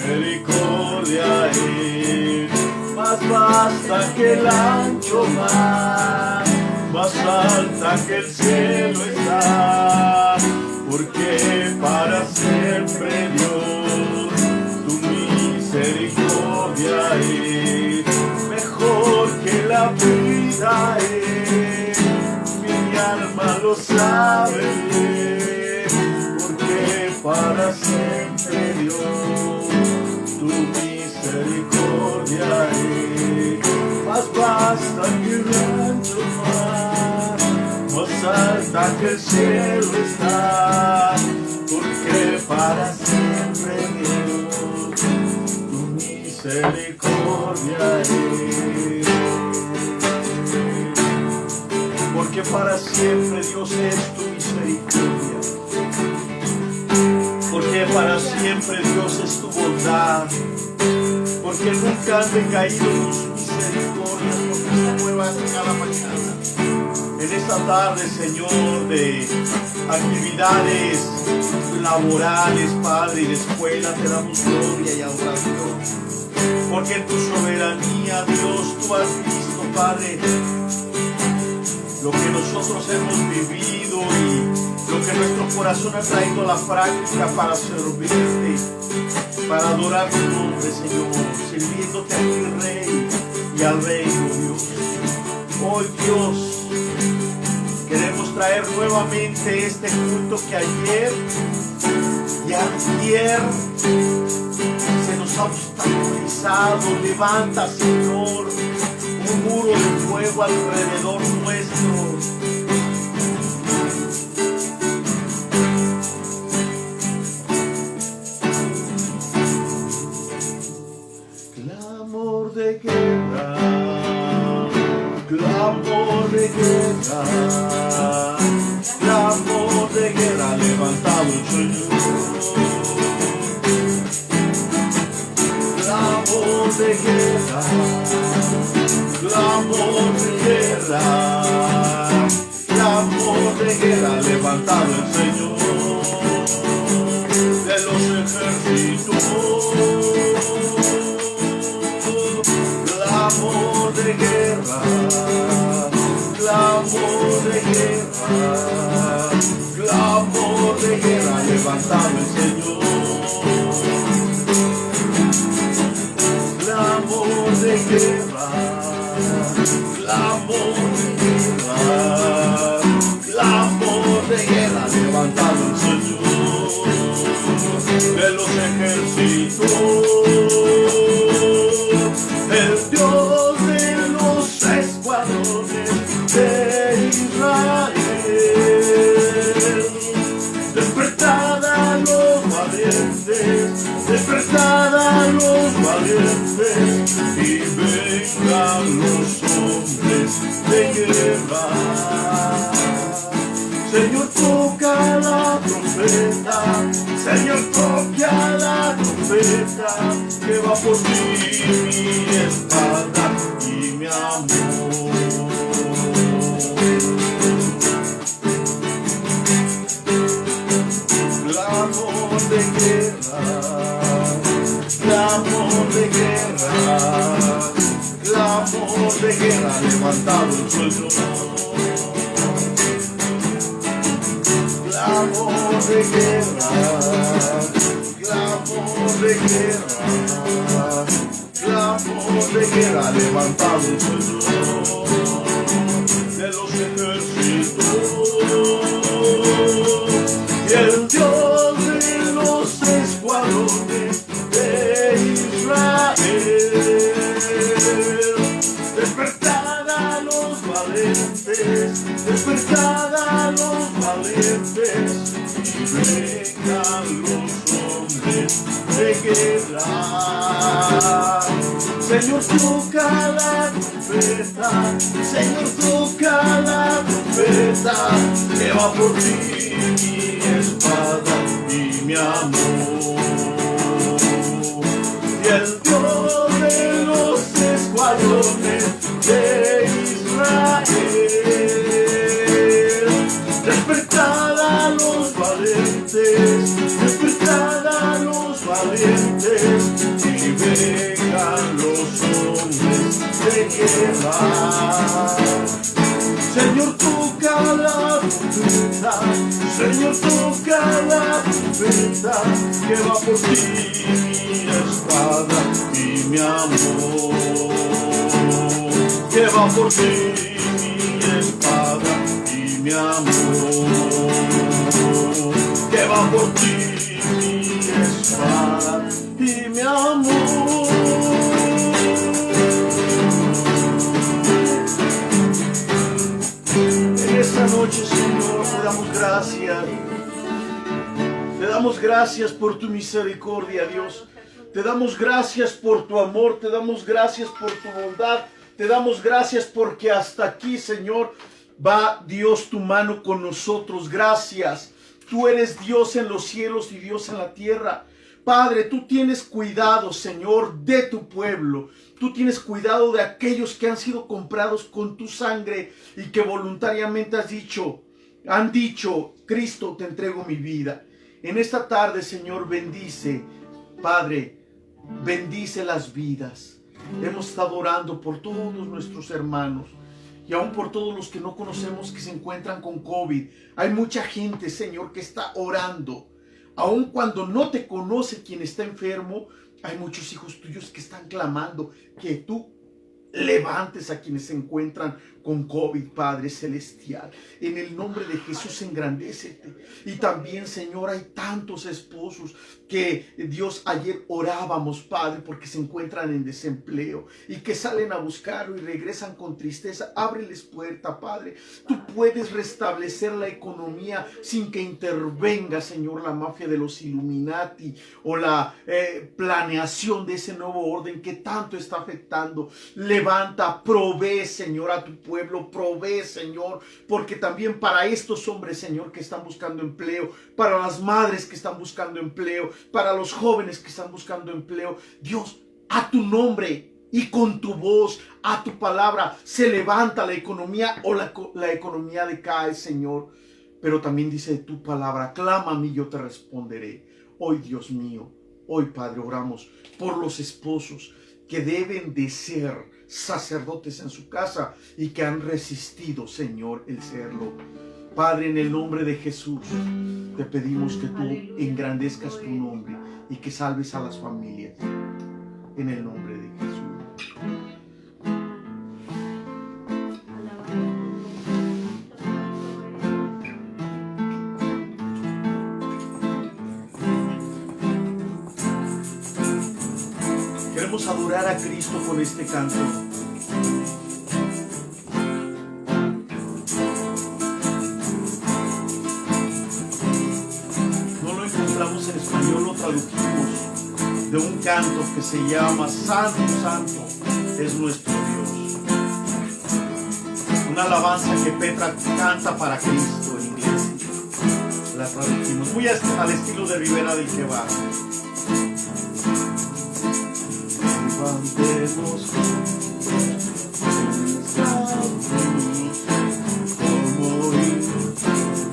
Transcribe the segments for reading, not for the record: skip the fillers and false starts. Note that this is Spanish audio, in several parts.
misericordia es más vasta que el ancho mar, más alta que el cielo está, porque para siempre Dios tu misericordia es mejor que la vida es, mi alma lo sabe, porque para siempre Dios tu misericordia es más vasta que el ancho mar, más alta que el cielo está, porque para siempre Dios tu misericordia es. Porque para siempre Dios es tu misericordia, porque para siempre Dios es tu bondad, porque nunca han decaído tus misericordias, porque son nuevas cada mañana. En esta tarde, Señor, de actividades laborales, Padre, y de escuela, te damos gloria y adoración, porque en tu soberanía, Dios, tú has visto, Padre, lo que nosotros hemos vivido y lo que nuestro corazón ha traído a la práctica para servirte, para adorar tu nombre, Señor, sirviéndote a ti, Rey, y al Reino, Dios. Hoy, Dios, queremos traer nuevamente este culto que ayer y antier se nos ha obstaculizado. Levanta, Señor, un muro de fuego alrededor nuestro. Clamor de guerra, clamor de guerra, clamor de guerra, levantado el Señor. Clamor de guerra, clamor de guerra, clamor de guerra, levantado el Señor de los ejércitos. Clamor de guerra, clamor de guerra, clamor de guerra, levantado el Señor. Clamor de guerra, clamor de guerra, clamor de guerra, levantado el Señor de los ejércitos, el Dios de los escuadrones de Israel. Despertad a los valientes, despertad a los valientes, y vengan los hombres de guerra. Señor, toca la trompeta, Señor, toca la trompeta, que va por ti mi espada y mi amor. Clamor de guerra, clamor de guerra, clamor de guerra, levantado el Señor. Clamor de guerra, clamor de guerra, clamor de guerra, levantado el Señor de los ejércitos, y el Dios de los escuadrones de Israel. Despertad a los valientes, despertad a los valientes, y vengan los hombres de guerra. Señor, toca la trompeta, Señor, toca la trompeta, que va por ti mi espada y mi amor. Y el Dios de los escuadrones de Israel, despertad a los valientes, despertad a los valientes, montes y vengan los hombres de guerra. Señor, toca la trompeta, Señor, toca la trompeta, que va por ti mi espada y mi amor, que va por ti mi espada y mi amor, que va por ti mi espada y mi amor. Esta noche, Señor, te damos gracias. Te damos gracias por tu misericordia, Dios. Te damos gracias por tu amor. Te damos gracias por tu bondad. Te damos gracias porque hasta aquí, Señor, va Dios tu mano con nosotros. Gracias. Tú eres Dios en los cielos y Dios en la tierra. Padre, tú tienes cuidado, Señor, de tu pueblo. Tú tienes cuidado de aquellos que han sido comprados con tu sangre y que voluntariamente han dicho, Cristo, te entrego mi vida. En esta tarde, Señor, bendice, Padre, bendice las vidas. Hemos estado orando por todos nuestros hermanos y aún por todos los que no conocemos que se encuentran con COVID. Hay mucha gente, Señor, que está orando. Aun cuando no te conoce quien está enfermo, hay muchos hijos tuyos que están clamando que tú levantes a quienes se encuentran con COVID, Padre Celestial. En el nombre de Jesús, engrandécete. Y también, Señor, hay tantos esposos que, Dios, ayer orábamos, Padre, porque se encuentran en desempleo y que salen a buscarlo y regresan con tristeza. Ábreles puerta, Padre. Tú puedes restablecer la economía sin que intervenga, Señor, la mafia de los Illuminati o la planeación de ese nuevo orden que tanto está afectando. Levanta, provee, Señor, a tu pueblo, provee, Señor, porque también para estos hombres, Señor, que están buscando empleo, para las madres que están buscando empleo, para los jóvenes que están buscando empleo, Dios, a tu nombre y con tu voz, a tu palabra, se levanta la economía o la economía decae, Señor. Pero también dice tu palabra, clama a mí, yo te responderé. Hoy, Dios mío, hoy, Padre, oramos por los esposos que deben de ser sacerdotes en su casa y que han resistido, Señor, el serlo. Padre, en el nombre de Jesús, te pedimos que tú engrandezcas tu nombre y que salves a las familias. En el nombre de Jesús. Queremos adorar a Cristo con este canto. No lo encontramos en español, lo tradujimos de un canto que se llama Santo, Santo es nuestro Dios. Una alabanza que Petra canta para Cristo en inglés. La tradujimos muy al estilo de Rivera del que va. Levantemos como incenso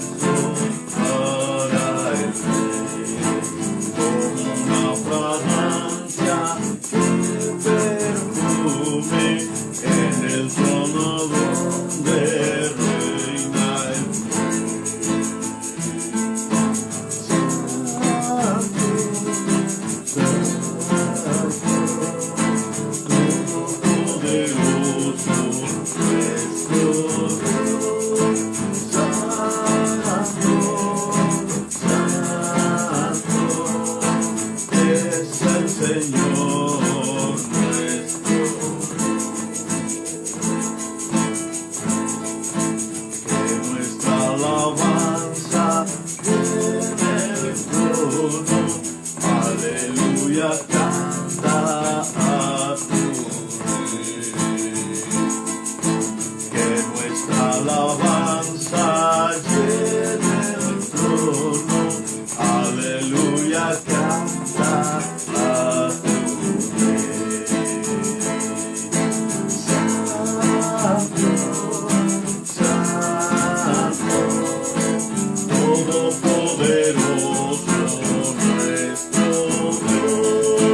para el Rey, como una fragancia que perfume en el trono donde reina el Todopoderoso nuestro Dios.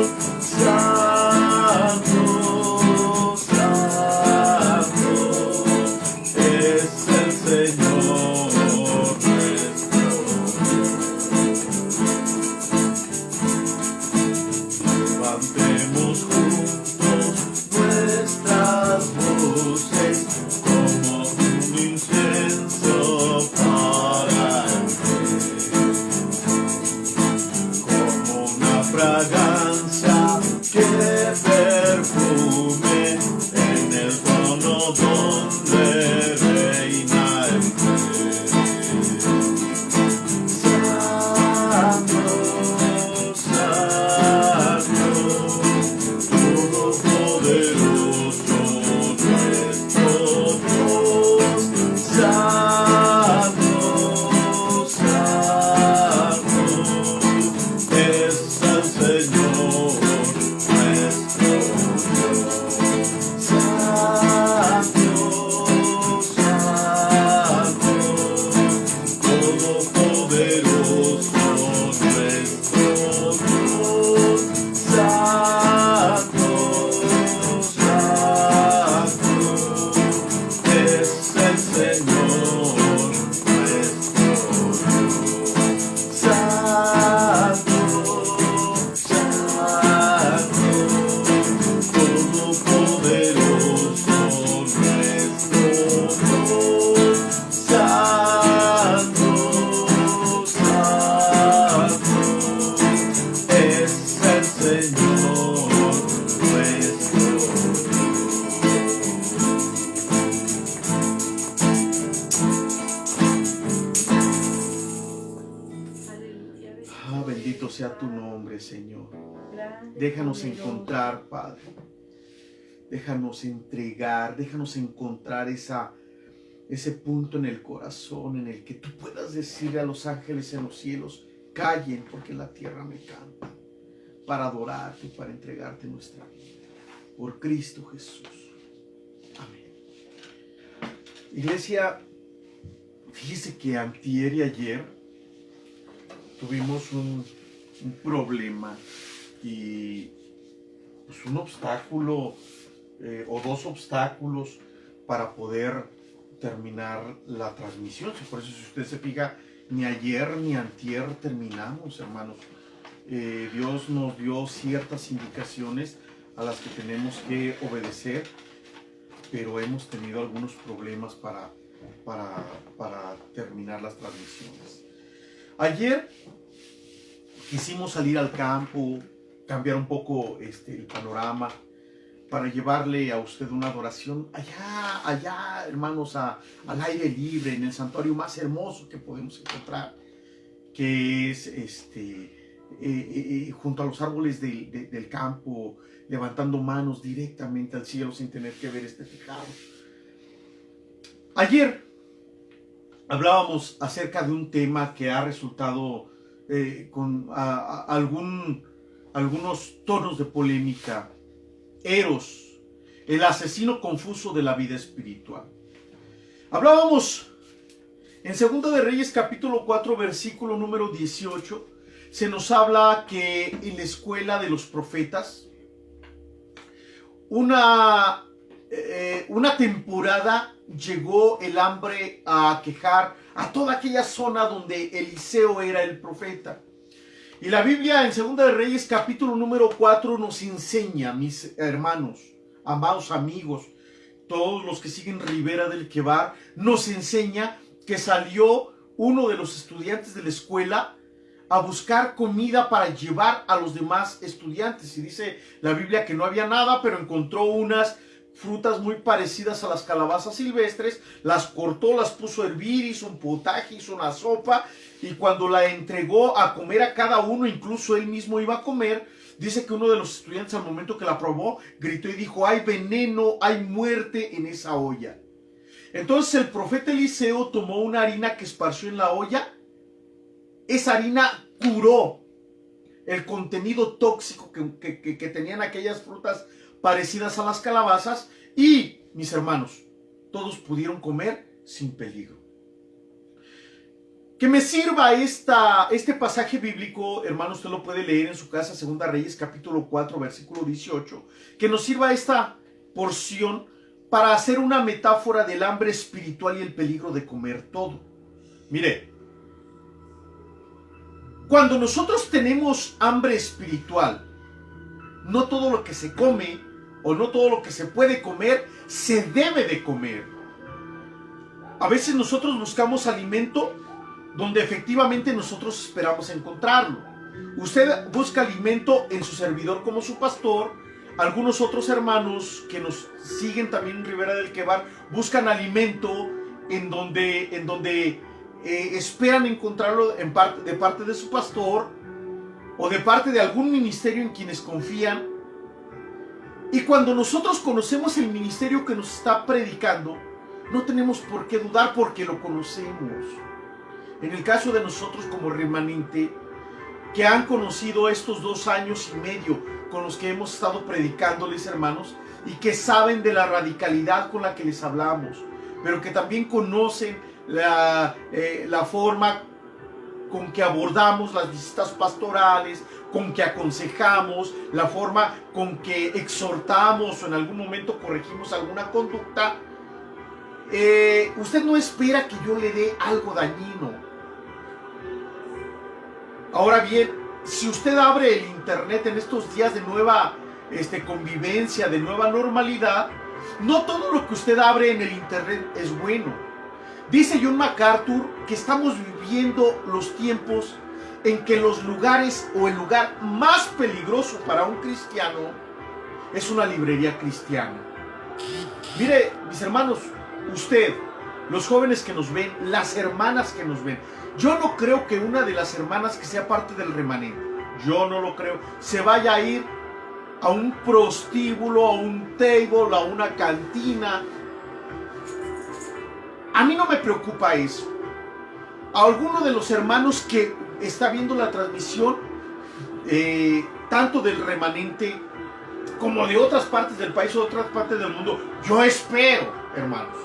Señor nuestro Dios. Bendito sea tu nombre, Señor. Déjanos encontrar, Padre. Déjanos entregar, déjanos encontrar ese punto en el corazón en el que tú puedas decirle a los ángeles en los cielos: callen, porque la tierra me canta, para adorarte, para entregarte nuestra vida. Por Cristo Jesús. Amén. Iglesia, fíjese que antier y ayer tuvimos un problema y pues un obstáculo o dos obstáculos para poder terminar la transmisión. Por eso, si usted se fija, ni ayer ni antier terminamos, hermanos. Dios nos dio ciertas indicaciones a las que tenemos que obedecer, pero hemos tenido algunos problemas para terminar las transmisiones. Ayer quisimos salir al campo, cambiar un poco el panorama, para llevarle a usted una adoración allá, hermanos, al aire libre, en el santuario más hermoso que podemos encontrar, que es junto a los árboles del campo, levantando manos directamente al cielo sin tener que ver este tejado. Ayer hablábamos acerca de un tema que ha resultado con algunos tonos de polémica: Eros, el asesino confuso de la vida espiritual. Hablábamos en 2 de Reyes capítulo 4 versículo número 18. Se nos habla que en la escuela de los profetas una temporada llegó el hambre a aquejar a toda aquella zona donde Eliseo era el profeta. Y la Biblia en 2 de Reyes capítulo número 4 nos enseña, mis hermanos, amados amigos, todos los que siguen Ribera del Quebar, nos enseña que salió uno de los estudiantes de la escuela a buscar comida para llevar a los demás estudiantes. Y dice la Biblia que no había nada, pero encontró unas frutas muy parecidas a las calabazas silvestres, las cortó, las puso a hervir, hizo un potaje, hizo una sopa, y cuando la entregó a comer a cada uno, incluso él mismo iba a comer, dice que uno de los estudiantes, al momento que la probó, gritó y dijo: hay veneno, hay muerte en esa olla. Entonces el profeta Eliseo tomó una harina que esparció en la olla. Esa harina curó el contenido tóxico que tenían aquellas frutas parecidas a las calabazas, y, mis hermanos, todos pudieron comer sin peligro. Que me sirva este pasaje bíblico, hermanos, usted lo puede leer en su casa, 2 Reyes capítulo 4 versículo 18, que nos sirva esta porción para hacer una metáfora del hambre espiritual y el peligro de comer todo. Mire, cuando nosotros tenemos hambre espiritual, no todo lo que se come o no todo lo que se puede comer se debe de comer. A veces nosotros buscamos alimento donde efectivamente nosotros esperamos encontrarlo. Usted busca alimento en su servidor como su pastor. Algunos otros hermanos que nos siguen también en Ribera del Quebar buscan alimento en donde esperan encontrarlo de parte de su pastor o de parte de algún ministerio en quienes confían. Y cuando nosotros conocemos el ministerio que nos está predicando, no tenemos por qué dudar porque lo conocemos. En el caso de nosotros como remanente, que han conocido estos 2 años y medio con los que hemos estado predicándoles, hermanos, y que saben de la radicalidad con la que les hablamos, pero que también conocen la forma con que abordamos las visitas pastorales, con que aconsejamos, la forma con que exhortamos o en algún momento corregimos alguna conducta. Usted no espera que yo le dé algo dañino. Ahora bien, si usted abre el internet en estos días de nueva convivencia, de nueva normalidad, no todo lo que usted abre en el internet es bueno. Dice John MacArthur que estamos viviendo los tiempos en que los lugares o el lugar más peligroso para un cristiano es una librería cristiana. Mire, mis hermanos, usted, los jóvenes que nos ven, las hermanas que nos ven, yo no creo que una de las hermanas que sea parte del remanente, yo no lo creo, se vaya a ir a un prostíbulo, a un table, a una cantina. A mí no me preocupa eso. A alguno de los hermanos que está viendo la transmisión, tanto del remanente como de otras partes del país o de otras partes del mundo, yo espero, hermanos,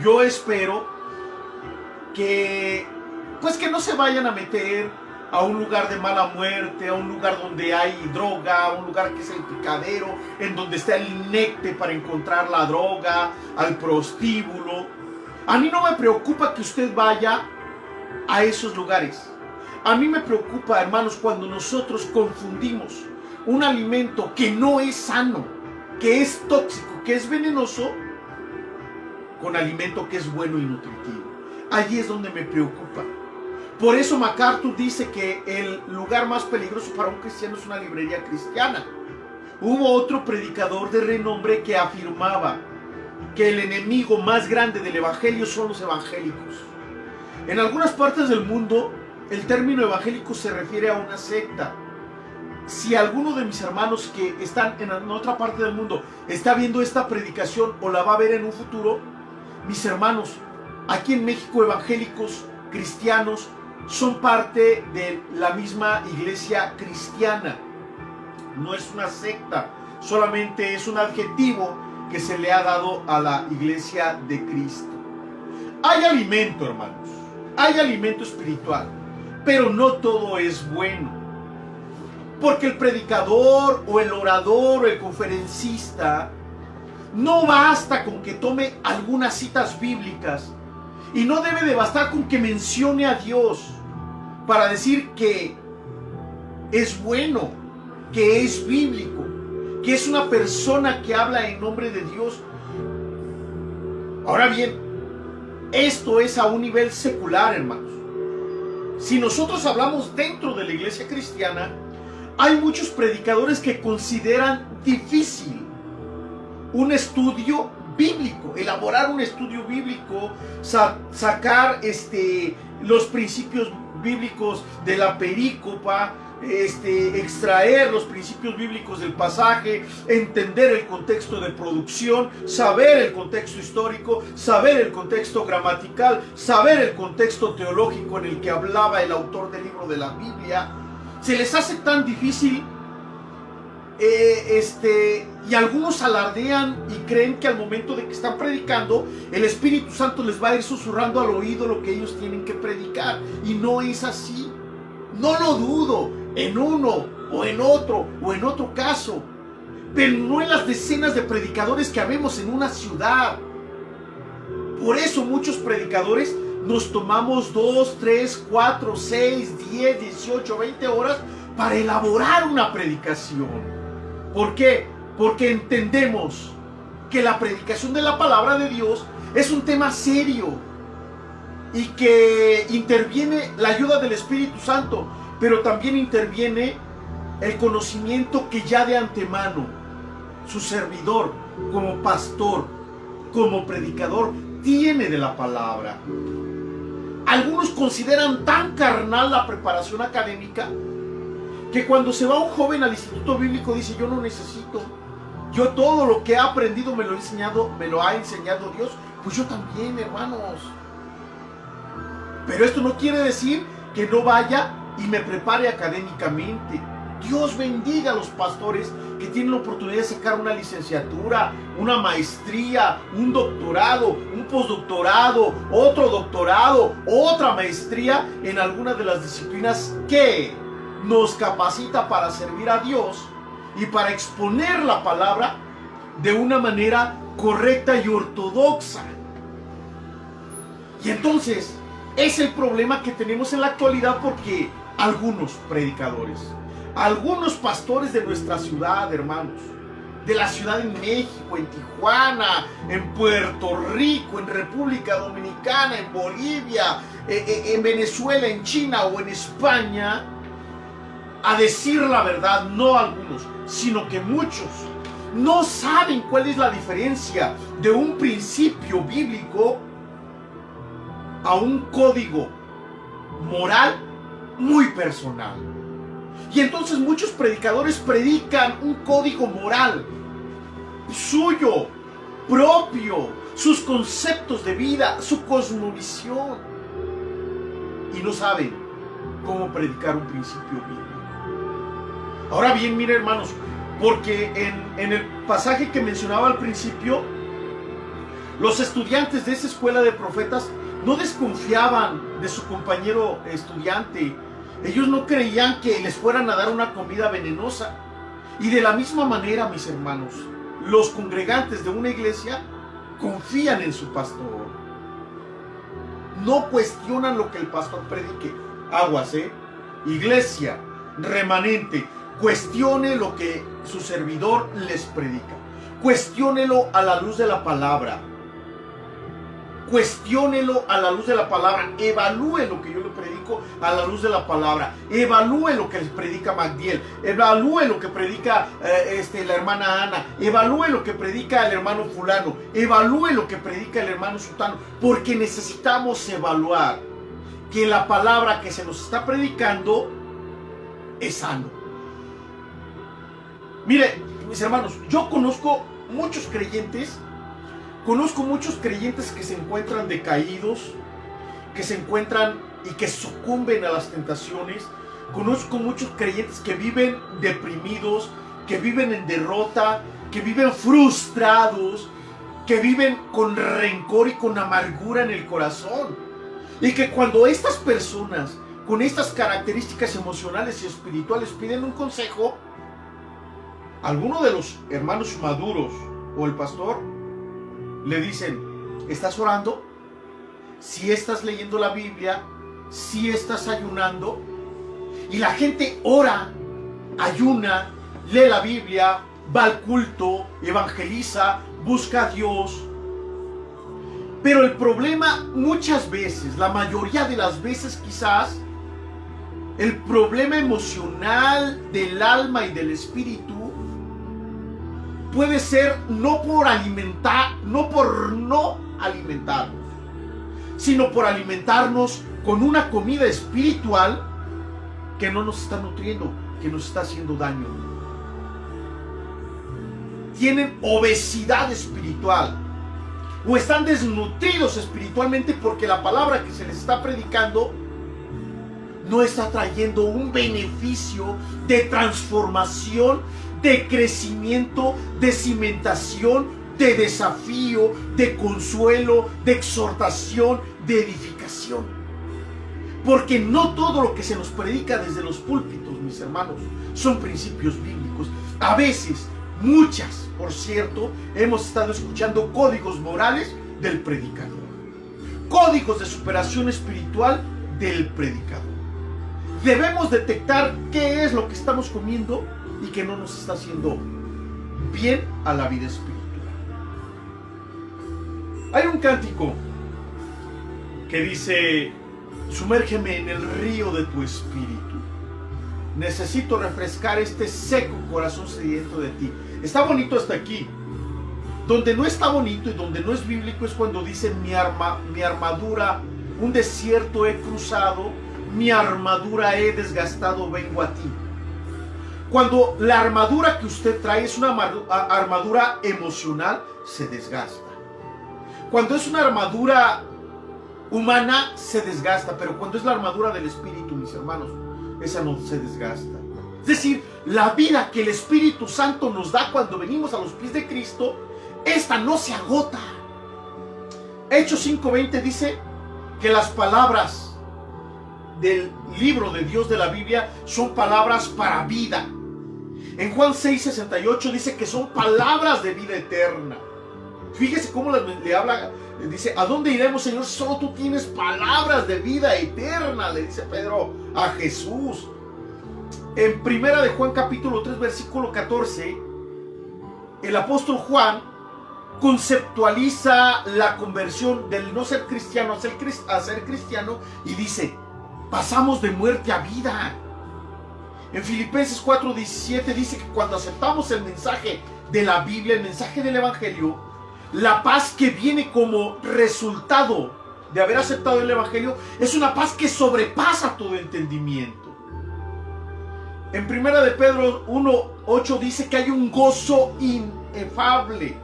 yo espero que no se vayan a meter a un lugar de mala muerte, a un lugar donde hay droga, a un lugar que es el picadero, en donde está el inecte para encontrar la droga, al prostíbulo. A mí no me preocupa que usted vaya a esos lugares. A mí me preocupa, hermanos, cuando nosotros confundimos un alimento que no es sano, que es tóxico, que es venenoso, con alimento que es bueno y nutritivo. Allí es donde me preocupa. Por eso MacArthur dice que el lugar más peligroso para un cristiano es una librería cristiana. Hubo otro predicador de renombre que afirmaba que el enemigo más grande del evangelio son los evangélicos. En algunas partes del mundo, el término evangélico se refiere a una secta. Si alguno de mis hermanos que están en otra parte del mundo está viendo esta predicación o la va a ver en un futuro, mis hermanos, aquí en México, evangélicos, cristianos, son parte de la misma iglesia cristiana. No es una secta, solamente es un adjetivo que se le ha dado a la iglesia de Cristo. Hay alimento, hermanos, hay alimento espiritual, pero no todo es bueno. Porque el predicador o el orador o el conferencista no basta con que tome algunas citas bíblicas y no debe de bastar con que mencione a Dios para decir que es bueno, que es bíblico, que es una persona que habla en nombre de Dios. Ahora bien, esto es a un nivel secular, hermanos. Si nosotros hablamos dentro de la iglesia cristiana, hay muchos predicadores que consideran difícil un estudio bíblico, elaborar un estudio bíblico, sacar los principios bíblicos de la perícopa, extraer los principios bíblicos del pasaje, entender el contexto de producción, saber el contexto histórico, saber el contexto gramatical, saber el contexto teológico en el que hablaba el autor del libro de la Biblia. Se les hace tan difícil y algunos alardean y creen que al momento de que están predicando, el Espíritu Santo les va a ir susurrando al oído lo que ellos tienen que predicar. Y no es así. No lo dudo en uno o en otro caso, pero no en las decenas de predicadores que habemos en una ciudad. Por eso muchos predicadores nos tomamos 2, 3, 4, 6, 10, 18, 20 horas para elaborar una predicación. ¿Por qué? Porque entendemos que la predicación de la palabra de Dios es un tema serio y que interviene la ayuda del Espíritu Santo, pero también interviene el conocimiento que ya de antemano su servidor, como pastor, como predicador, tiene de la palabra. Algunos consideran tan carnal la preparación académica que cuando se va un joven al instituto bíblico dice: yo no necesito, yo todo lo que he aprendido me lo ha enseñado Dios. Pues yo también, hermanos. Pero esto no quiere decir que no vaya y me prepare académicamente. Dios bendiga a los pastores que tienen la oportunidad de sacar una licenciatura, una maestría, un doctorado, un postdoctorado, otro doctorado, otra maestría en alguna de las disciplinas que nos capacita para servir a Dios y para exponer la palabra de una manera correcta y ortodoxa. Y entonces es el problema que tenemos en la actualidad, porque algunos predicadores, algunos pastores de nuestra ciudad, hermanos, de la Ciudad de México, en Tijuana, en Puerto Rico, en República Dominicana, en Bolivia, en Venezuela, en China o en España a decir la verdad. No algunos, sino que muchos no saben cuál es la diferencia de un principio bíblico a un código moral muy personal. Y entonces muchos predicadores predican un código moral suyo, propio, sus conceptos de vida, su cosmovisión, y no saben cómo predicar un principio bíblico. Ahora bien, miren, hermanos, porque en el pasaje que mencionaba al principio, los estudiantes de esa escuela de profetas no desconfiaban de su compañero estudiante. Ellos no creían que les fueran a dar una comida venenosa. Y de la misma manera, mis hermanos, los congregantes de una iglesia confían en su pastor. No cuestionan lo que el pastor predique. Aguas, iglesia, remanente, cuestione lo que su servidor les predica. Cuestiónelo a la luz de la palabra. Cuestiónelo a la luz de la palabra. Evalúe lo que yo le predico a la luz de la palabra. Evalúe lo que les predica Magdiel. Evalúe lo que predica la hermana Ana. Evalúe lo que predica el hermano fulano. Evalúe lo que predica el hermano sutano. Porque necesitamos evaluar que la palabra que se nos está predicando es sano. Mire, mis hermanos, yo conozco muchos creyentes que se encuentran decaídos, que se encuentran y que sucumben a las tentaciones. Conozco muchos creyentes que viven deprimidos, que viven en derrota, que viven frustrados, que viven con rencor y con amargura en el corazón. Y que cuando estas personas con estas características emocionales y espirituales piden un consejo, alguno de los hermanos maduros o el pastor le dicen: ¿estás orando? ¿Si estás leyendo la Biblia? ¿Si estás ayunando? Y la gente ora, ayuna, lee la Biblia, va al culto, evangeliza, busca a Dios. Pero el problema muchas veces, la mayoría de las veces quizás, el problema emocional del alma y del espíritu puede ser no por no alimentarnos, sino por alimentarnos con una comida espiritual que no nos está nutriendo, que nos está haciendo daño. Tienen obesidad espiritual o están desnutridos espiritualmente porque la palabra que se les está predicando no está trayendo un beneficio de transformación, de crecimiento, de cimentación, de desafío, de consuelo, de exhortación, de edificación. Porque no todo lo que se nos predica desde los púlpitos, mis hermanos, son principios bíblicos. A veces, muchas, por cierto, hemos estado escuchando códigos morales del predicador, códigos de superación espiritual del predicador. Debemos detectar qué es lo que estamos comiendo y que no nos está haciendo bien a la vida espiritual. Hay un cántico que dice: sumérgeme en el río de tu espíritu. Necesito refrescar este seco corazón sediento de ti. Está bonito hasta aquí. Donde no está bonito y donde no es bíblico es cuando dice: mi armadura, un desierto he cruzado, mi armadura he desgastado, vengo a ti. Cuando la armadura que usted trae es una armadura emocional, se desgasta. Cuando es una armadura humana, se desgasta. Pero cuando es la armadura del Espíritu, mis hermanos, esa no se desgasta. Es decir, la vida que el Espíritu Santo nos da cuando venimos a los pies de Cristo, esta no se agota. Hechos 5:20 dice que las palabras del libro de Dios de la Biblia son palabras para vida. En Juan 6:68 dice que son palabras de vida eterna. Fíjese cómo le habla, dice: ¿a dónde iremos, Señor? Solo tú tienes palabras de vida eterna, le dice Pedro a Jesús. En primera de Juan capítulo 3 versículo 14, el apóstol Juan conceptualiza la conversión del no ser cristiano a ser cristiano y dice, pasamos de muerte a vida. En Filipenses 4:17 dice que cuando aceptamos el mensaje de la Biblia, el mensaje del Evangelio, la paz que viene como resultado de haber aceptado el Evangelio es una paz que sobrepasa todo entendimiento. En 1 de Pedro 1:8 dice que hay un gozo inefable.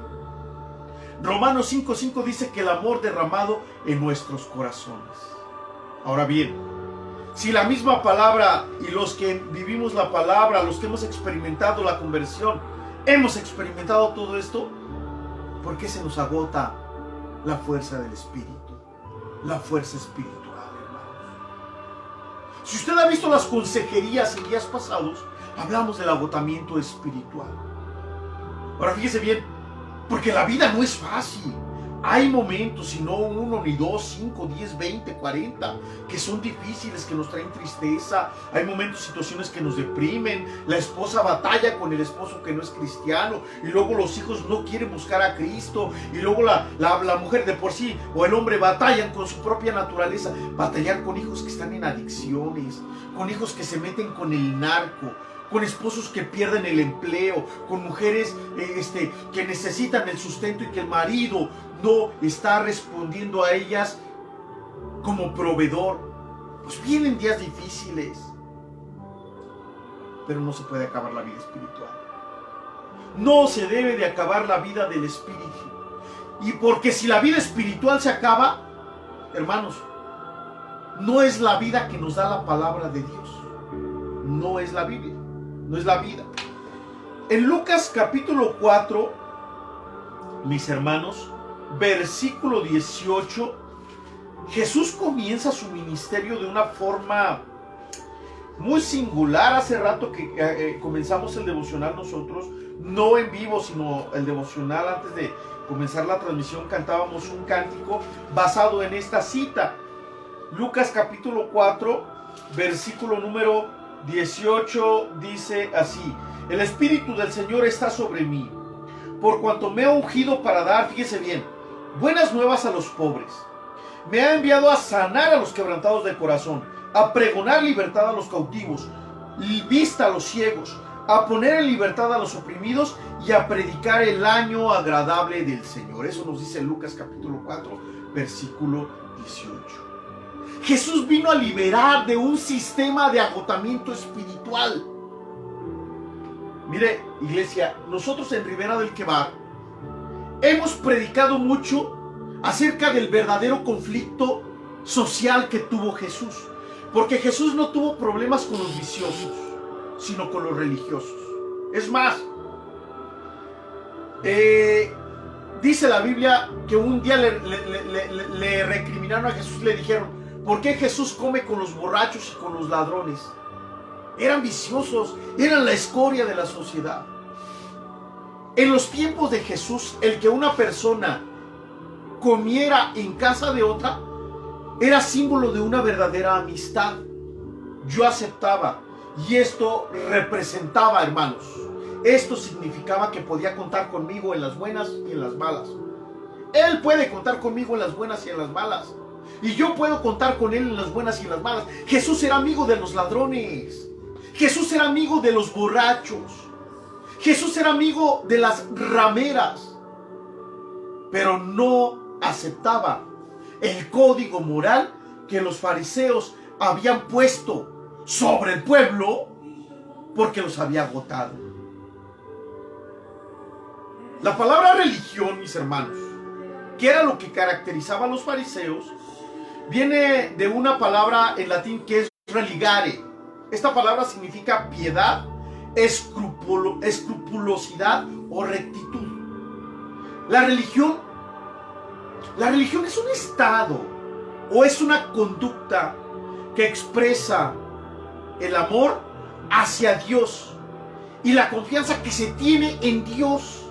Romanos 5:5 dice que el amor derramado en nuestros corazones. Ahora bien, si la misma palabra y los que vivimos la palabra, los que hemos experimentado la conversión, hemos experimentado todo esto, ¿por qué se nos agota la fuerza del Espíritu? La fuerza espiritual, hermanos. Si usted ha visto las consejerías en días pasados, hablamos del agotamiento espiritual. Ahora fíjese bien, porque la vida no es fácil. Hay momentos, y no uno, ni dos, 5, 10, 20, 40, que son difíciles, que nos traen tristeza. Hay momentos, situaciones que nos deprimen. La esposa batalla con el esposo que no es cristiano, y luego los hijos no quieren buscar a Cristo, y luego la mujer de por sí o el hombre batallan con su propia naturaleza. Batallar con hijos que están en adicciones, con hijos que se meten con el narco, con esposos que pierden el empleo, con mujeres que necesitan el sustento y que el marido no está respondiendo a ellas como proveedor. Pues vienen días difíciles, pero no se puede acabar la vida espiritual. No se debe de acabar la vida del espíritu. Y porque si la vida espiritual se acaba, hermanos, no es la vida que nos da la palabra de Dios. No es la Biblia. No es la vida. En Lucas capítulo 4, mis hermanos, versículo 18, Jesús comienza su ministerio de una forma muy singular. Hace rato que comenzamos el devocional nosotros, no en vivo, sino el devocional antes de comenzar la transmisión, cantábamos un cántico basado en esta cita. Lucas capítulo 4, versículo número 18 dice así: el Espíritu del Señor está sobre mí, por cuanto me ha ungido para dar, fíjese bien, buenas nuevas a los pobres. Me ha enviado a sanar a los quebrantados de corazón, a pregonar libertad a los cautivos, vista a los ciegos, a poner en libertad a los oprimidos y a predicar el año agradable del Señor. Eso nos dice Lucas capítulo 4, versículo 18. Jesús vino a liberar de un sistema de agotamiento espiritual. Mire, iglesia, nosotros en Ribera del Quebar hemos predicado mucho acerca del verdadero conflicto social que tuvo Jesús. Porque Jesús no tuvo problemas con los viciosos, sino con los religiosos. Es más, dice la Biblia que un día le recriminaron a Jesús, le dijeron: ¿por qué Jesús come con los borrachos y con los ladrones? Eran viciosos, eran la escoria de la sociedad. En los tiempos de Jesús, el que una persona comiera en casa de otra era símbolo de una verdadera amistad. Yo aceptaba, y esto representaba, hermanos, esto significaba que podía contar conmigo en las buenas y en las malas. Él puede contar conmigo en las buenas y en las malas, y yo puedo contar con él en las buenas y en las malas. Jesús era amigo de los ladrones. Jesús era amigo de los borrachos. Jesús era amigo de las rameras. Pero no aceptaba el código moral que los fariseos habían puesto sobre el pueblo, porque los había agotado. La palabra religión, mis hermanos, que era lo que caracterizaba a los fariseos, viene de una palabra en latín que es religare. Esta palabra significa piedad, escrupulosidad o rectitud. La religión es un estado o es una conducta que expresa el amor hacia Dios y la confianza que se tiene en Dios.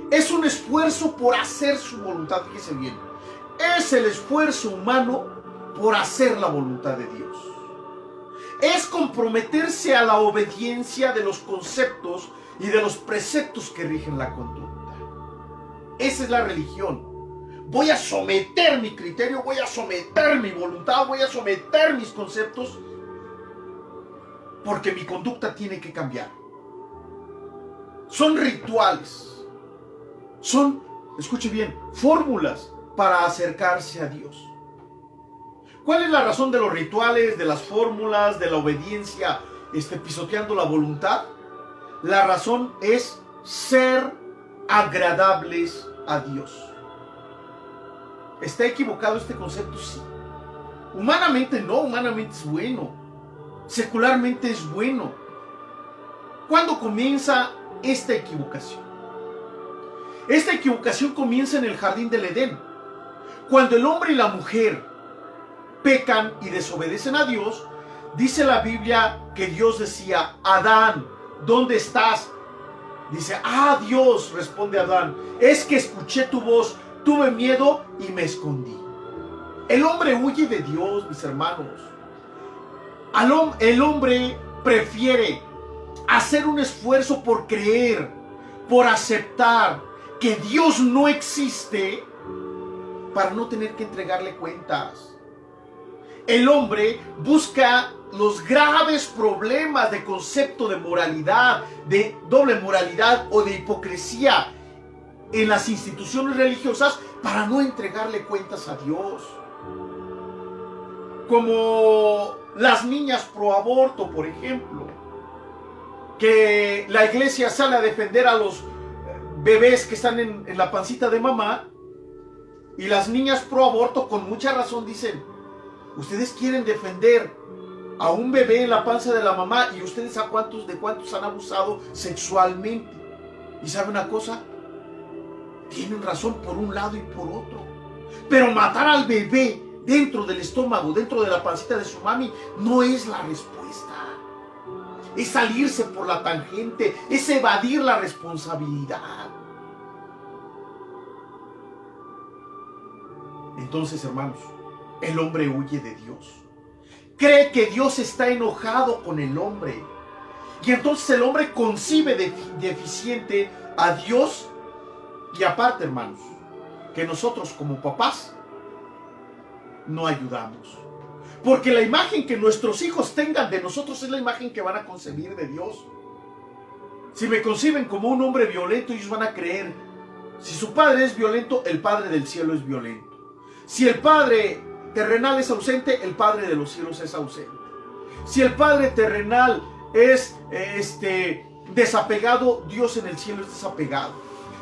Es un esfuerzo por hacer su voluntad. Fíjese bien, es el esfuerzo humano por hacer la voluntad de Dios. Es comprometerse a la obediencia de los conceptos y de los preceptos que rigen la conducta. Esa es la religión. Voy a someter mi criterio, voy a someter mi voluntad, voy a someter mis conceptos, porque mi conducta tiene que cambiar. Son rituales, son, escuche bien, fórmulas para acercarse a Dios. ¿Cuál es la razón de los rituales, de las fórmulas, de la obediencia, pisoteando la voluntad? La razón es ser agradables a Dios. ¿Está equivocado este concepto? Sí. Humanamente no, humanamente es bueno. Secularmente es bueno. ¿Cuándo comienza esta equivocación? Esta equivocación comienza en el jardín del Edén. Cuando el hombre y la mujer pecan y desobedecen a Dios, dice la Biblia que Dios decía: Adán, ¿dónde estás? Dice: Dios, responde Adán, es que escuché tu voz, tuve miedo y me escondí. El hombre huye de Dios, mis hermanos. El hombre prefiere hacer un esfuerzo por creer, por aceptar que Dios no existe, para no tener que entregarle cuentas. El hombre busca los graves problemas de concepto de moralidad, de doble moralidad o de hipocresía en las instituciones religiosas para no entregarle cuentas a Dios. Como las niñas pro aborto, por ejemplo, que la iglesia sale a defender a los bebés que están en la pancita de mamá, y las niñas pro aborto con mucha razón dicen: ustedes quieren defender a un bebé en la panza de la mamá, y ustedes de cuántos han abusado sexualmente. ¿Y sabe una cosa? Tienen razón por un lado y por otro. Pero matar al bebé dentro del estómago, dentro de la pancita de su mami, no es la respuesta. Es salirse por la tangente, es evadir la responsabilidad. Entonces, hermanos, el hombre huye de Dios. Cree que Dios está enojado con el hombre. Y entonces el hombre concibe deficiente a Dios. Y aparte, hermanos, que nosotros como papás no ayudamos. Porque la imagen que nuestros hijos tengan de nosotros es la imagen que van a concebir de Dios. Si me conciben como un hombre violento, ellos van a creer: si su padre es violento, el Padre del cielo es violento. Si el Padre terrenal es ausente, el Padre de los cielos es ausente. Si el Padre terrenal es desapegado, Dios en el cielo es desapegado.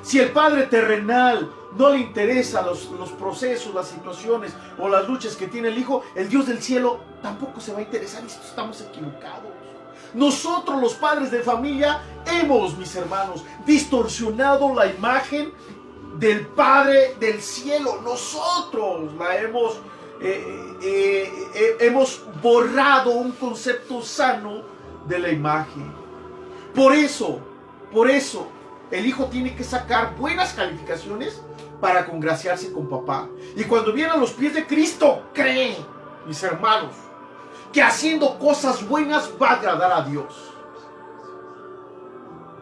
Si el Padre terrenal no le interesa los procesos, las situaciones o las luchas que tiene el Hijo, el Dios del cielo tampoco se va a interesar. Y estamos equivocados. Nosotros, los padres de familia, hemos, mis hermanos, distorsionado la imagen del Padre del cielo. Nosotros la hemos borrado un concepto sano de la imagen. Por eso, el hijo tiene que sacar buenas calificaciones para congraciarse con papá. Y cuando viene a los pies de Cristo, cree, mis hermanos, que haciendo cosas buenas va a agradar a Dios.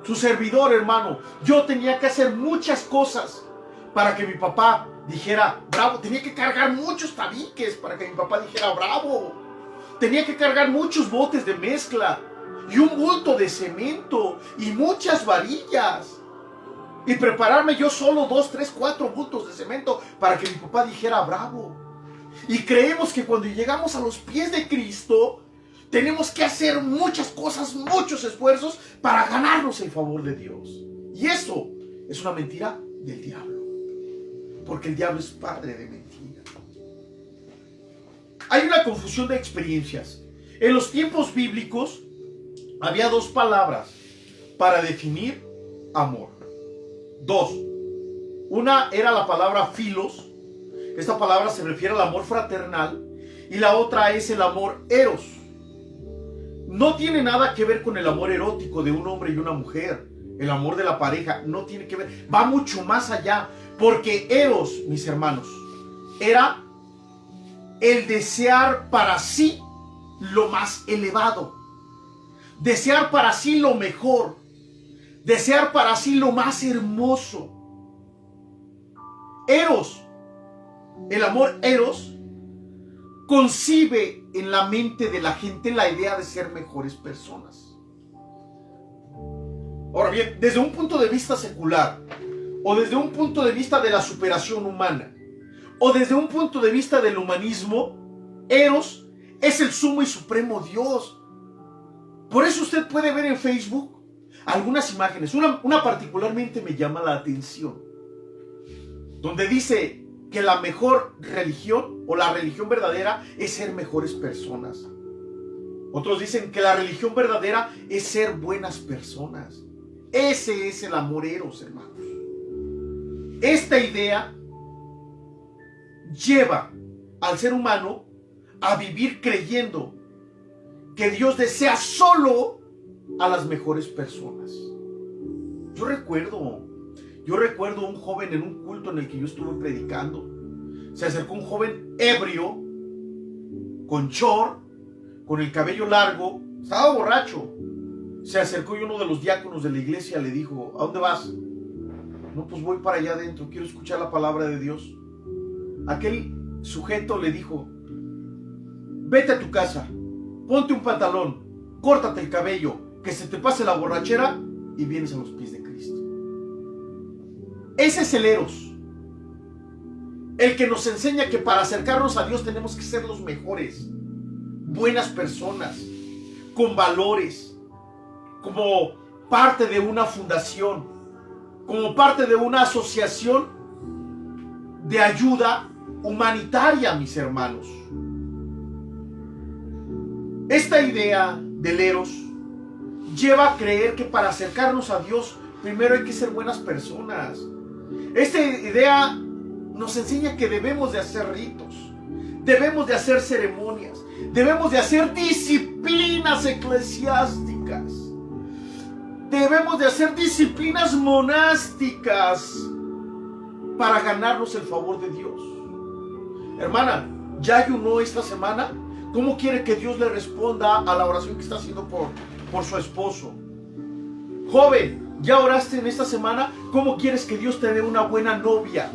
Su servidor, hermano, yo tenía que hacer muchas cosas para que mi papá dijera bravo. Tenía que cargar muchos tabiques para que mi papá dijera bravo. Tenía que cargar muchos botes de mezcla y un bulto de cemento y muchas varillas. Y prepararme yo solo 2, 3, 4 bultos de cemento para que mi papá dijera bravo. Y creemos que cuando llegamos a los pies de Cristo, tenemos que hacer muchas cosas, muchos esfuerzos para ganarnos el favor de Dios. Y eso es una mentira del diablo. Porque el diablo es padre de mentira. Hay una confusión de experiencias. En los tiempos bíblicos había 2 palabras para definir amor. 2. Una era la palabra filos. Esta palabra se refiere al amor fraternal. Y la otra es el amor eros. No tiene nada que ver con el amor erótico de un hombre y una mujer. El amor de la pareja no tiene que ver. Va mucho más allá. Porque eros, mis hermanos, era el desear para sí lo más elevado. Desear para sí lo mejor. Desear para sí lo más hermoso. Eros, el amor eros, concibe en la mente de la gente la idea de ser mejores personas. Ahora bien, desde un punto de vista secular, o desde un punto de vista de la superación humana, o desde un punto de vista del humanismo, Eros es el sumo y supremo Dios. Por eso usted puede ver en Facebook algunas imágenes, una particularmente me llama la atención, donde dice que la mejor religión o la religión verdadera es ser mejores personas. Otros dicen que la religión verdadera es ser buenas personas. Ese es el amor eros, hermanos. Esta idea lleva al ser humano a vivir creyendo que Dios desea solo a las mejores personas. Yo recuerdo un joven en un culto en el que yo estuve predicando. Se acercó un joven ebrio, con short, con el cabello largo, estaba borracho. Se acercó y uno de los diáconos de la iglesia le dijo: ¿a dónde vas? No, pues voy para allá adentro, quiero escuchar la palabra de Dios. Aquel sujeto le dijo: vete a tu casa, ponte un pantalón, córtate el cabello, que se te pase la borrachera y vienes a los pies de Cristo. Ese es el eros, el que nos enseña que para acercarnos a Dios tenemos que ser los mejores, buenas personas, con valores, como parte de una fundación, como parte de una asociación de ayuda humanitaria, mis hermanos. Esta idea del eros lleva a creer que para acercarnos a Dios primero hay que ser buenas personas. Esta idea nos enseña que debemos de hacer ritos, debemos de hacer ceremonias, debemos de hacer disciplinas eclesiásticas, debemos de hacer disciplinas monásticas para ganarnos el favor de Dios. Hermana, ¿ya ayunó esta semana? ¿Cómo quiere que Dios le responda a la oración que está haciendo por su esposo? Joven, ¿ya oraste en esta semana? ¿Cómo quieres que Dios te dé una buena novia?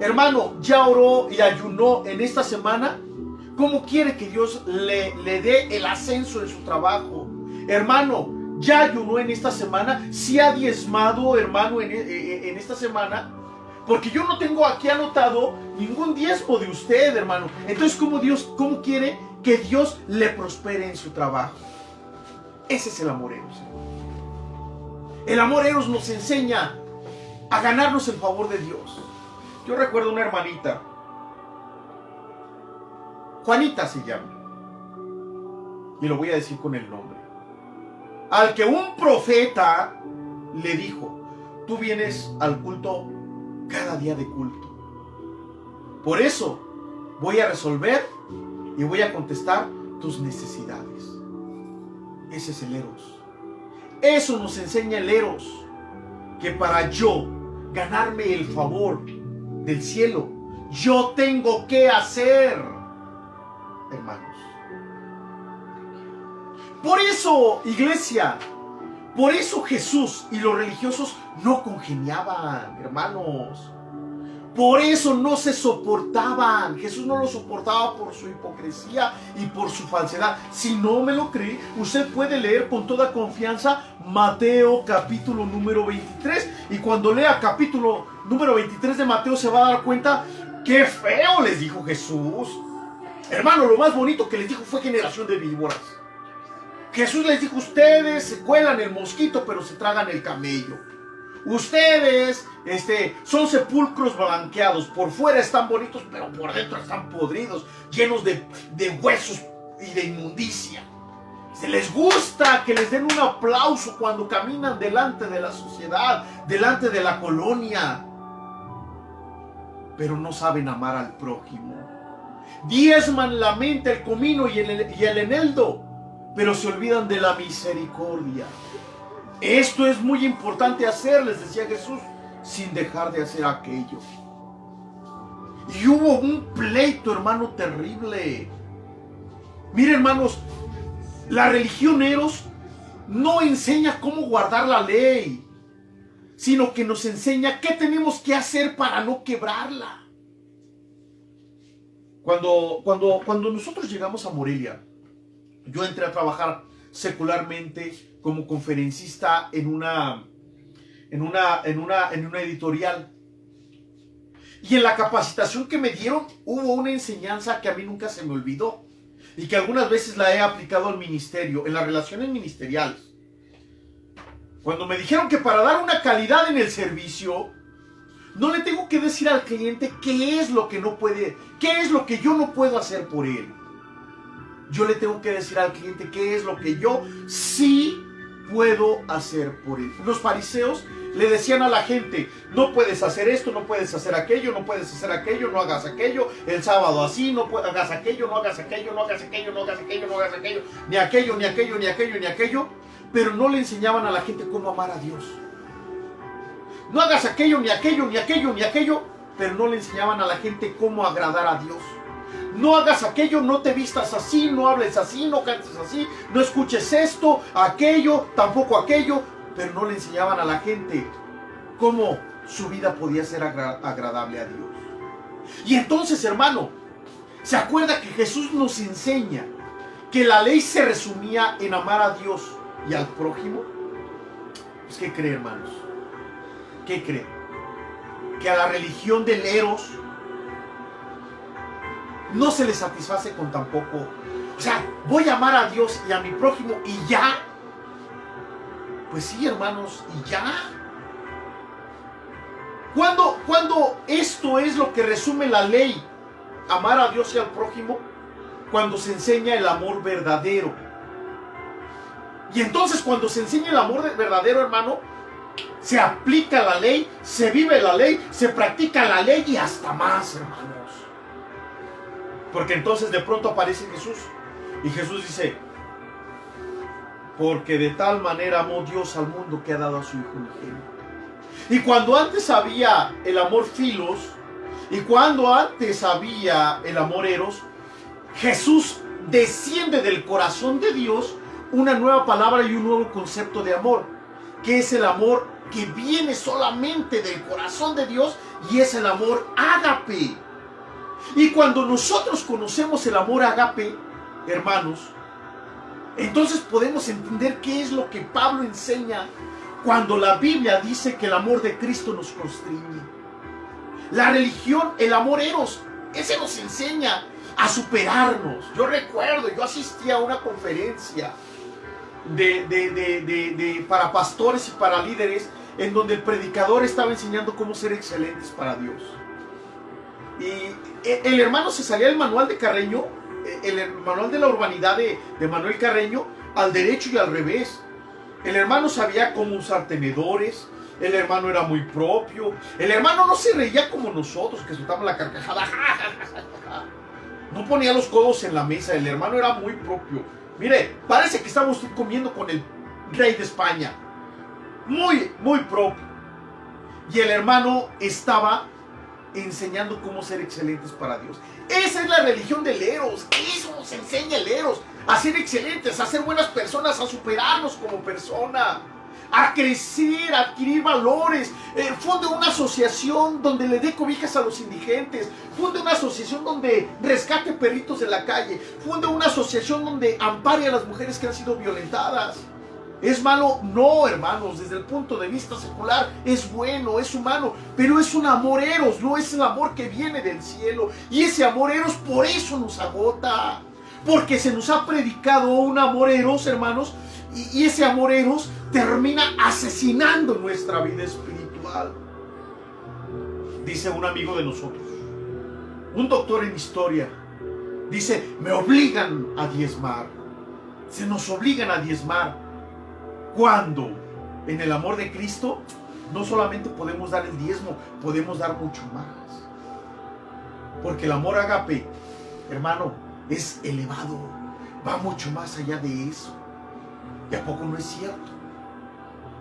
Hermano, ¿ya oró y ayunó en esta semana? ¿Cómo quiere que Dios le dé el ascenso en su trabajo? Hermano, ¿ya ayunó en esta semana? ¿Sí ha diezmado, hermano, en esta semana? Porque yo no tengo aquí anotado ningún diezmo de usted, hermano. Entonces, ¿cómo quiere que Dios le prospere en su trabajo? Ese es el amor eros. El amor eros nos enseña a ganarnos el favor de Dios. Yo recuerdo una hermanita, Juanita se llama, y lo voy a decir con el nombre, al que un profeta le dijo: tú vienes al culto cada día de culto. Por eso voy a resolver y voy a contestar tus necesidades. Ese es el eros. Eso nos enseña el eros, que para yo ganarme el favor del cielo, yo tengo que hacer, hermanos. Por eso, iglesia, por eso Jesús y los religiosos no congeniaban, hermanos. Por eso no se soportaban. Jesús no lo soportaba por su hipocresía y por su falsedad. Si no me lo cree, usted puede leer con toda confianza Mateo capítulo número 23. Y cuando lea capítulo número 23 de Mateo se va a dar cuenta qué feo les dijo Jesús. Hermano, lo más bonito que les dijo fue generación de víboras. Jesús les dijo: ustedes se cuelan el mosquito pero se tragan el camello. Ustedes son sepulcros blanqueados. Por fuera están bonitos, pero por dentro están podridos, llenos de huesos y de inmundicia. Se les gusta que les den un aplauso cuando caminan delante de la sociedad, delante de la colonia, pero no saben amar al prójimo. Diezman la mente, el comino y el eneldo, pero se olvidan de la misericordia. Esto es muy importante hacer, les decía Jesús, sin dejar de hacer aquello. Y hubo un pleito, hermano, terrible. Miren, hermanos, la religión eros no enseña cómo guardar la ley. sino que nos enseña qué tenemos que hacer para no quebrarla. Cuando nosotros llegamos a Morelia, yo entré a trabajar secularmente como conferencista en una editorial. Y en la capacitación que me dieron hubo una enseñanza que a mí nunca se me olvidó y que algunas veces la he aplicado al ministerio, en las relaciones ministeriales. Cuando me dijeron que para dar una calidad en el servicio, no le tengo que decir al cliente qué es lo que no puede, qué es lo que yo no puedo hacer por él. Yo le tengo que decir al cliente qué es lo que yo sí puedo hacer por él. Los fariseos le decían a la gente: no puedes hacer esto, no puedes hacer aquello, no puedes hacer aquello, no hagas aquello, el sábado así, no hagas aquello, no hagas aquello, no hagas aquello, no hagas aquello, no hagas aquello, ni aquello, ni aquello, ni aquello, ni aquello, pero no le enseñaban a la gente cómo amar a Dios. No hagas aquello, ni aquello, ni aquello, ni aquello, pero no le enseñaban a la gente cómo agradar a Dios. No hagas aquello, no te vistas así, no hables así, no cantes así, no escuches esto, aquello, tampoco aquello, pero no le enseñaban a la gente cómo su vida podía ser agradable a Dios. Y entonces, hermano, ¿se acuerda que Jesús nos enseña que la ley se resumía en amar a Dios y al prójimo? Pues, ¿qué cree, hermanos? ¿Qué cree? Que a la religión del Eros no se le satisface con tan poco. O sea, voy a amar a Dios y a mi prójimo y ya. Pues sí, hermanos, y ya. Cuando esto es lo que resume la ley, amar a Dios y al prójimo, cuando se enseña el amor verdadero. Y entonces cuando se enseña el amor verdadero, hermano, se aplica la ley, se vive la ley, se practica la ley y hasta más, hermanos. Porque entonces de pronto aparece Jesús y Jesús dice: porque de tal manera amó Dios al mundo que ha dado a su Hijo unigénito. Y cuando antes había el amor filos y cuando antes había el amor eros, Jesús desciende del corazón de Dios una nueva palabra y un nuevo concepto de amor, que es el amor que viene solamente del corazón de Dios, y es el amor ágape. Y cuando nosotros conocemos el amor ágape, hermanos, entonces podemos entender qué es lo que Pablo enseña cuando la Biblia dice que el amor de Cristo nos constriñe. La religión, el amor eros, ese nos enseña a superarnos. Yo recuerdo, yo asistí a una conferencia para pastores y para líderes, en donde el predicador estaba enseñando cómo ser excelentes para Dios. Y el hermano se salía del manual de Carreño, el manual de la urbanidad de Manuel Carreño, al derecho y al revés. El hermano sabía cómo usar tenedores, el hermano era muy propio, el hermano no se reía como nosotros, que soltamos la carcajada, no ponía los codos en la mesa, el hermano era muy propio. Mire, parece que estamos comiendo con el rey de España, muy, muy propio. Y el hermano estaba enseñando cómo ser excelentes para Dios. Esa es la religión del Eros. Eso nos enseña el Eros: a ser excelentes, a ser buenas personas, a superarnos como persona, a crecer, a adquirir valores. Funde una asociación donde le dé cobijas a los indigentes. Funde una asociación donde rescate perritos de la calle. Funde una asociación donde ampare a las mujeres que han sido violentadas. ¿Es malo? No, hermanos, desde el punto de vista secular es bueno, es humano, pero es un amor eros, no es el amor que viene del cielo. Y ese amor eros por eso nos agota, porque se nos ha predicado un amor eros, hermanos, y ese amor eros termina asesinando nuestra vida espiritual. Dice un amigo de nosotros, un doctor en historia, dice: me obligan a diezmar. Se nos obligan a diezmar, cuando en el amor de Cristo no solamente podemos dar el diezmo, podemos dar mucho más. Porque el amor ágape, hermano, es elevado, va mucho más allá de eso. ¿Y a poco no es cierto?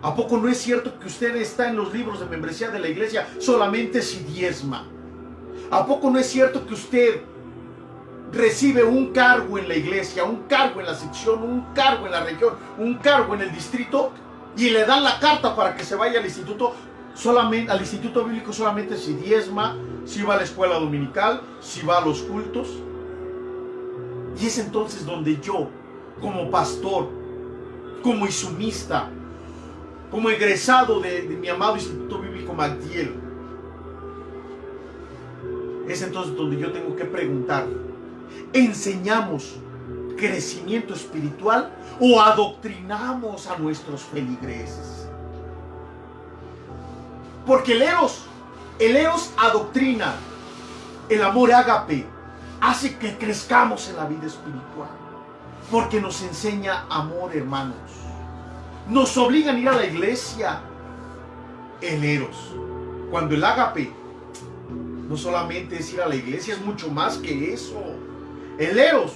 ¿A poco no es cierto que usted está en los libros de membresía de la iglesia solamente si diezma? ¿A poco no es cierto que usted recibe un cargo en la iglesia, un cargo en la sección, un cargo en la región, un cargo en el distrito y le dan la carta para que se vaya al instituto, solamente al instituto bíblico, solamente si diezma, si va a la escuela dominical, si va a los cultos. Y es entonces donde yo, como pastor, como isumista, como egresado de mi amado Instituto Bíblico Magdiel, es entonces donde yo tengo que preguntar: ¿enseñamos crecimiento espiritual o adoctrinamos a nuestros feligreses? Porque el eros adoctrina. El amor ágape hace que crezcamos en la vida espiritual, porque nos enseña amor, hermanos. Nos obligan a ir a la iglesia. El eros, cuando el ágape no solamente es ir a la iglesia, es mucho más que eso. El eros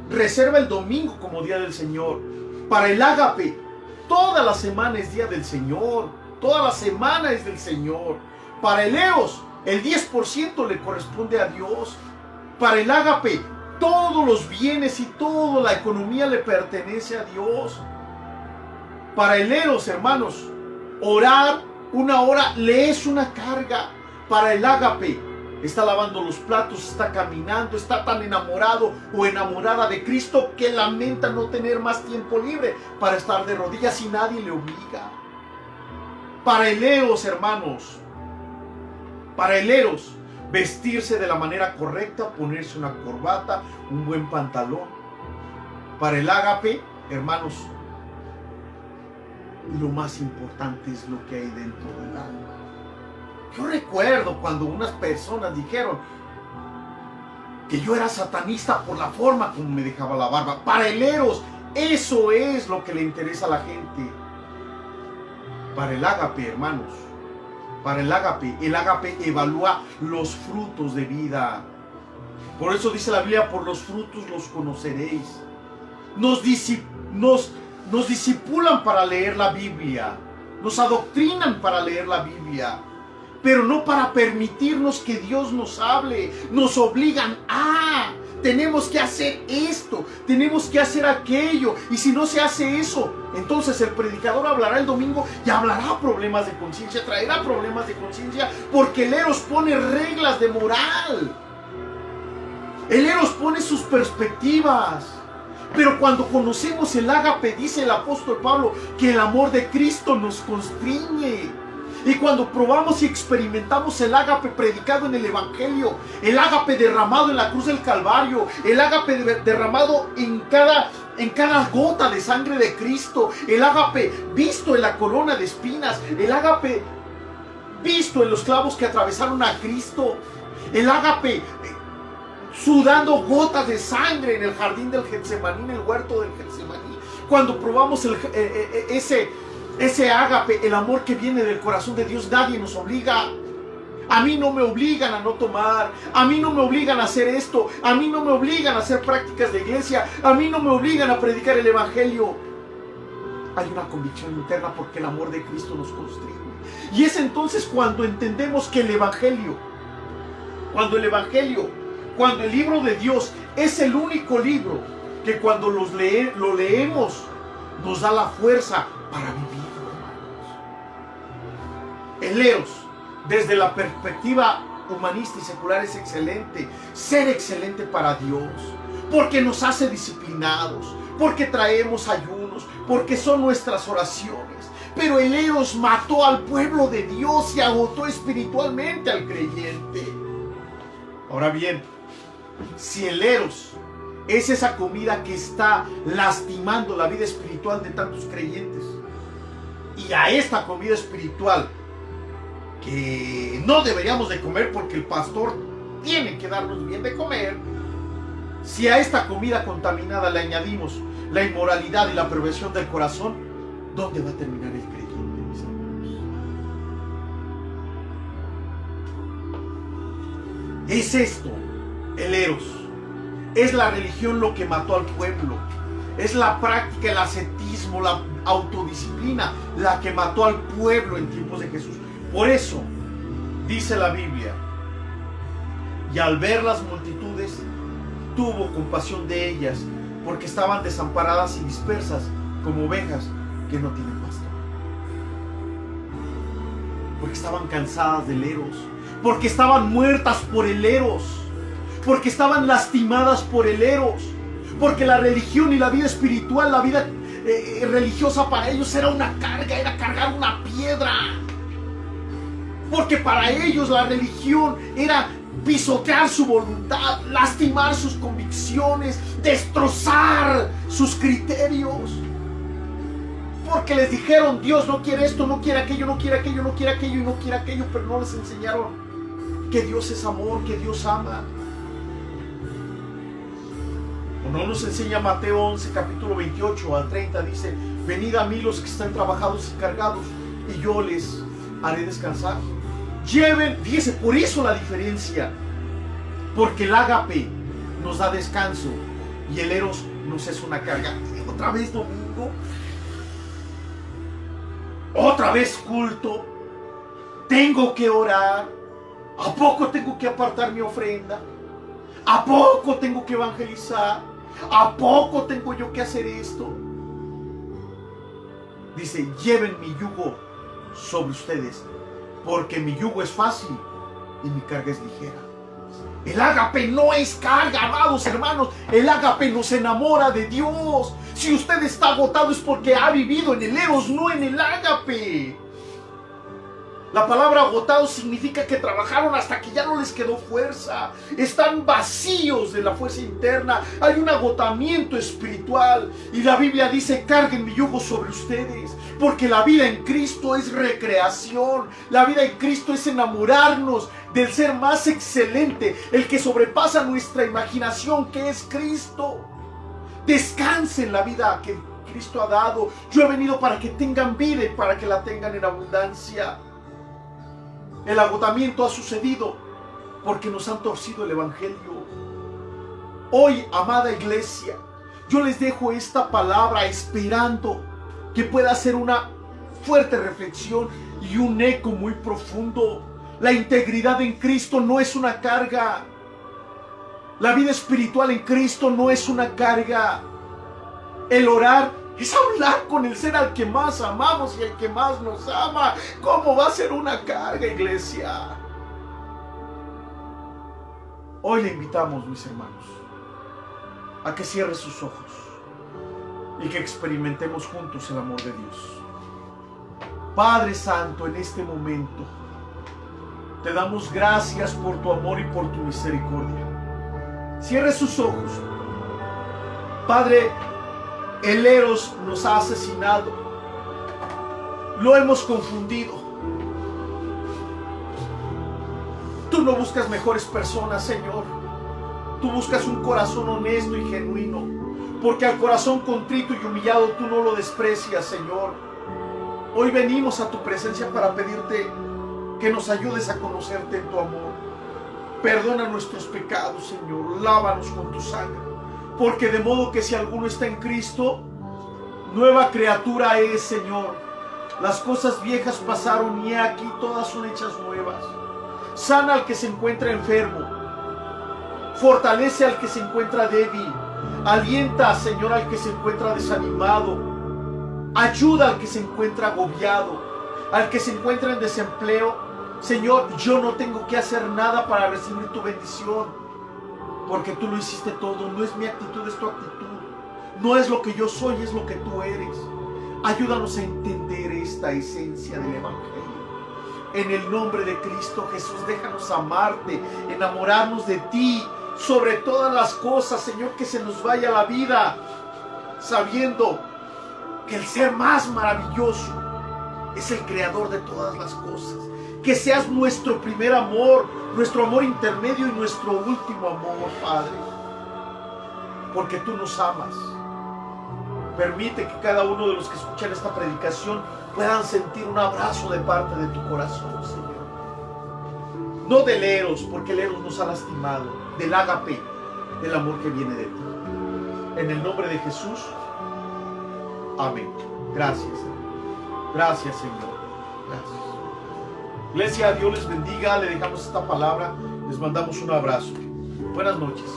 reserva el domingo como día del Señor. Para el ágape, toda la semana es día del Señor. Toda la semana es del Señor. Para el eros, el 10% le corresponde a Dios. Para el ágape, todos los bienes y toda la economía le pertenece a Dios. Para el eros, hermanos, orar una hora le es una carga. Para el ágape, está lavando los platos, está caminando, está tan enamorado o enamorada de Cristo que lamenta no tener más tiempo libre para estar de rodillas y nadie le obliga. Para el eros, hermanos, para el eros, vestirse de la manera correcta, ponerse una corbata, un buen pantalón. Para el ágape, hermanos, lo más importante es lo que hay dentro del alma. Yo recuerdo cuando unas personas dijeron que yo era satanista por la forma como me dejaba la barba. Para el eros, eso es lo que le interesa a la gente. Para el ágape, hermanos, para el ágape evalúa los frutos de vida. Por eso dice la Biblia: por los frutos los conoceréis. Nos disipulan para leer la Biblia, nos adoctrinan para leer la Biblia, pero no para permitirnos que Dios nos hable. Nos obligan a, tenemos que hacer esto, tenemos que hacer aquello, y si no se hace eso, entonces el predicador hablará el domingo y hablará problemas de conciencia, traerá problemas de conciencia, porque el eros pone reglas de moral, el eros pone sus perspectivas. Pero cuando conocemos el ágape, dice el apóstol Pablo, que el amor de Cristo nos constriñe. Y cuando probamos y experimentamos el ágape predicado en el Evangelio, el ágape derramado en la cruz del Calvario, el ágape derramado en cada gota de sangre de Cristo, el ágape visto en la corona de espinas, el ágape visto en los clavos que atravesaron a Cristo, el ágape sudando gotas de sangre en el jardín del Getsemaní, en el huerto del Getsemaní. Cuando probamos ese ágape, el amor que viene del corazón de Dios, nadie nos obliga. A mí no me obligan a no tomar, a mí no me obligan a hacer esto, a mí no me obligan a hacer prácticas de iglesia, a mí no me obligan a predicar el Evangelio. Hay una convicción interna porque el amor de Cristo nos constriñe. Y es entonces cuando entendemos que el Evangelio, cuando el libro de Dios es el único libro que cuando lo leemos nos da la fuerza para vivir, hermanos. El eros, desde la perspectiva humanista y secular, es excelente. Ser excelente para Dios, porque nos hace disciplinados, porque traemos ayunos, porque son nuestras oraciones. Pero el eros mató al pueblo de Dios y agotó espiritualmente al creyente. Ahora bien, si el eros es esa comida que está lastimando la vida espiritual de tantos creyentes, y a esta comida espiritual que no deberíamos de comer porque el pastor tiene que darnos bien de comer, si a esta comida contaminada le añadimos la inmoralidad y la perversión del corazón, ¿dónde va a terminar el creyente, mis hermanos? Es esto el eros. Es la religión lo que mató al pueblo. Es la práctica, el ascetismo, la autodisciplina la que mató al pueblo en tiempos de Jesús. Por eso dice la Biblia: y al ver las multitudes tuvo compasión de ellas, porque estaban desamparadas y dispersas como ovejas que no tienen pastor. Porque estaban cansadas del eros, porque estaban muertas por el eros, porque estaban lastimadas por el eros, porque la religión y la vida espiritual, la vida religiosa para ellos era una carga, era cargar una piedra. Porque para ellos la religión era pisotear su voluntad, lastimar sus convicciones, destrozar sus criterios. Porque les dijeron, Dios no quiere esto, no quiere aquello, no quiere aquello, no quiere aquello y no quiere aquello, pero no les enseñaron que Dios es amor, que Dios ama. ¿O no nos enseña Mateo 11, capítulo 28 al 30? Dice, venid a mí los que están trabajados y cargados, y yo les haré descansar. Lleven, fíjese, por eso la diferencia, porque el ágape nos da descanso y el eros nos es una carga. Otra vez domingo, otra vez culto, tengo que orar, ¿a poco tengo que apartar mi ofrenda? ¿A poco tengo que evangelizar? ¿A poco tengo yo que hacer esto? Dice, lleven mi yugo sobre ustedes, porque mi yugo es fácil y mi carga es ligera. El ágape no es carga, amados hermanos. El ágape nos enamora de Dios. Si usted está agotado es porque ha vivido en el eros, no en el ágape. La palabra agotado significa que trabajaron hasta que ya no les quedó fuerza. Están vacíos de la fuerza interna. Hay un agotamiento espiritual. Y la Biblia dice, carguen mi yugo sobre ustedes. Porque la vida en Cristo es recreación. La vida en Cristo es enamorarnos del ser más excelente, el que sobrepasa nuestra imaginación, que es Cristo. Descansen la vida que Cristo ha dado. Yo he venido para que tengan vida y para que la tengan en abundancia. El agotamiento ha sucedido porque nos han torcido el evangelio. Hoy, amada iglesia, yo les dejo esta palabra esperando que pueda ser una fuerte reflexión y un eco muy profundo. La integridad en Cristo no es una carga. La vida espiritual en Cristo no es una carga. El orar es hablar con el ser al que más amamos y al que más nos ama. ¿Cómo va a ser una carga, iglesia? Hoy le invitamos, mis hermanos, a que cierre sus ojos y que experimentemos juntos el amor de Dios. Padre Santo, en este momento te damos gracias por tu amor y por tu misericordia. Cierre sus ojos. Padre, el eros nos ha asesinado. Lo hemos confundido. Tú no buscas mejores personas, Señor. Tú buscas un corazón honesto y genuino. Porque al corazón contrito y humillado tú no lo desprecias, Señor. Hoy venimos a tu presencia para pedirte que nos ayudes a conocerte en tu amor. Perdona nuestros pecados, Señor. Lávanos con tu sangre. Porque de modo que si alguno está en Cristo, nueva criatura es, Señor. Las cosas viejas pasaron y aquí todas son hechas nuevas. Sana al que se encuentra enfermo. Fortalece al que se encuentra débil. Alienta, Señor, al que se encuentra desanimado. Ayuda al que se encuentra agobiado. Al que se encuentra en desempleo. Señor, yo no tengo que hacer nada para recibir tu bendición. Porque tú lo hiciste todo. No es mi actitud, es tu actitud. No es lo que yo soy, es lo que tú eres. Ayúdanos a entender esta esencia del evangelio. En el nombre de Cristo Jesús, déjanos amarte, enamorarnos de ti sobre todas las cosas, Señor, que se nos vaya la vida sabiendo que el ser más maravilloso es el creador de todas las cosas. Que seas nuestro primer amor, nuestro amor intermedio y nuestro último amor, Padre. Porque tú nos amas. Permite que cada uno de los que escuchan esta predicación puedan sentir un abrazo de parte de tu corazón, Señor. No del eros, porque el eros nos ha lastimado. Del ágape, del amor que viene de ti. En el nombre de Jesús. Amén. Gracias, Señor. Gracias, Señor. Gracias. Iglesia, Dios les bendiga. Le dejamos esta palabra. Les mandamos un abrazo. Buenas noches.